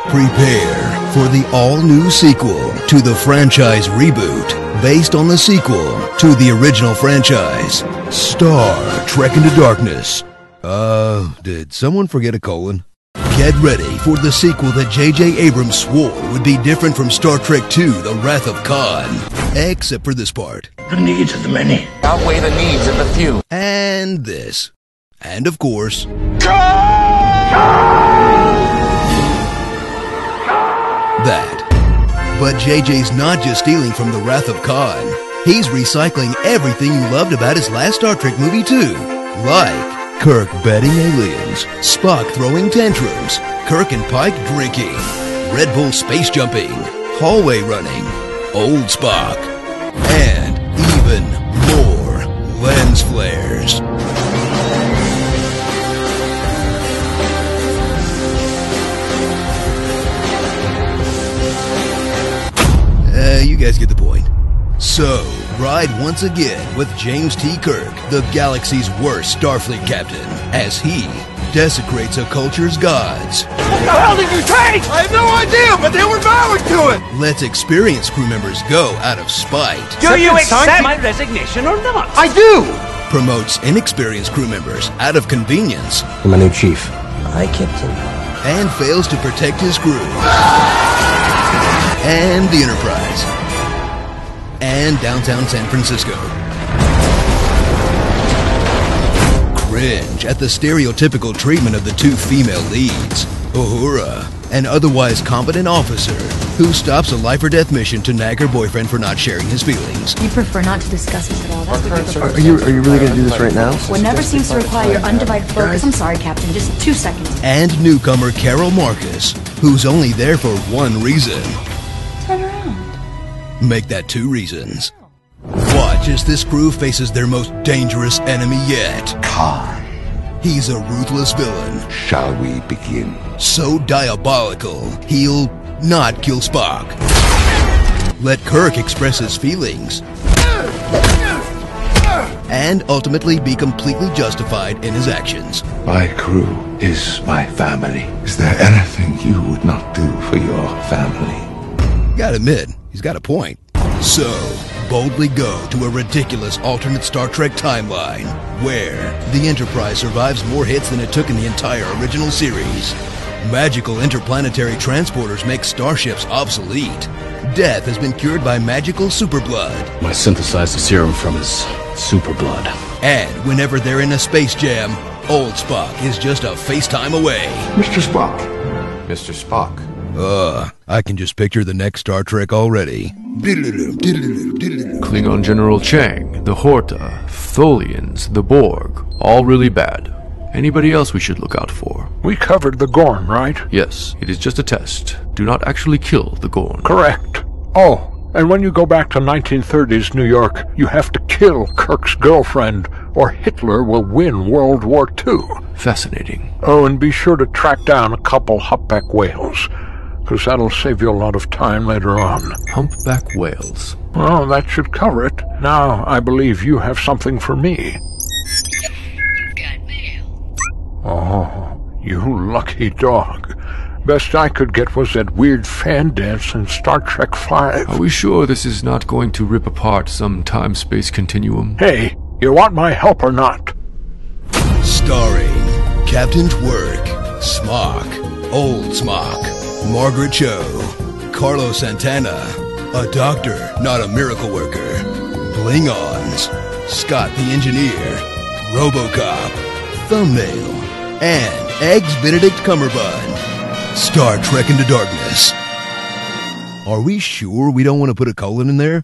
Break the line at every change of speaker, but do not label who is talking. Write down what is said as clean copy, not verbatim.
Prepare for the all-new sequel to the franchise reboot, based on the sequel to the original franchise, Star Trek Into Darkness. Did someone forget a colon? Get ready for the sequel that J.J. Abrams swore would be different from Star Trek II, The Wrath of Khan. Except for this part.
The needs of the many
outweigh the needs of the few.
And this. And of course... that. But JJ's not just stealing from The Wrath of Khan. He's recycling everything you loved about his last Star Trek movie too. Like Kirk betting aliens, Spock throwing tantrums, Kirk and Pike drinking, Red Bull space jumping, hallway running, old Spock, and even more lens flares. You guys get the point. So, ride once again with James T. Kirk, the galaxy's worst Starfleet captain, as he desecrates a culture's gods.
What the hell did you take? I have no idea, but they were vowing to it!
Lets experienced crew members go out of spite.
Do you accept my resignation or not?
I do!
Promotes inexperienced crew members out of convenience.
I'm a new chief. Hi, Captain.
And fails to protect his crew. And the Enterprise. And downtown San Francisco. Cringe at the stereotypical treatment of the two female leads. Uhura, an otherwise competent officer who stops a life-or-death mission to nag her boyfriend for not sharing his feelings.
You prefer not to discuss this at all. That's
Are you really going to do this right now?
Whatever seems to require your undivided focus. I'm sorry, Captain. Just 2 seconds.
And newcomer Carol Marcus, who's only there for one reason.
Turn around.
Make that 2 reasons. Watch as this crew faces their most dangerous enemy yet.
Khan.
He's a ruthless villain.
Shall we begin?
So diabolical, he'll not kill Spock. Let Kirk express his feelings. And ultimately be completely justified in his actions.
My crew is my family. Is there anything you would not do for your family?
Gotta admit, he's got a point. So, boldly go to a ridiculous alternate Star Trek timeline, where the Enterprise survives more hits than it took in the entire original series. Magical interplanetary transporters make starships obsolete. Death has been cured by magical superblood.
I synthesized the serum from his superblood.
And whenever they're in a space jam, old Spock is just a FaceTime away.
Mr. Spock. Mr. Spock.
I can just picture the next Star Trek already.
Klingon General Chang, the Horta, Tholians, the Borg, all really bad. Anybody else we should look out for?
We covered the Gorn, right?
Yes, it is just a test. Do not actually kill the Gorn.
Correct. Oh, and when you go back to 1930s New York, you have to kill Kirk's girlfriend, or Hitler will win World War II.
Fascinating.
Oh, and be sure to track down a couple humpback whales, because that'll save you a lot of time later on.
Humpback whales.
Well, that should cover it. Now, I believe you have something for me.
Got mail.
Oh, you lucky dog. Best I could get was that weird fan dance in Star Trek V.
Are we sure this is not going to rip apart some time-space continuum?
Hey, you want my help or not?
Starring Captain Twerk, Smock, Old Smock, Margaret Cho, Carlos Santana, a doctor, not a miracle worker, Bling-Ons, Scott the Engineer, RoboCop, Thumbnail, and Eggs Benedict Cumberbund. Star Trek Into Darkness. Are we sure we don't want to put a colon in there?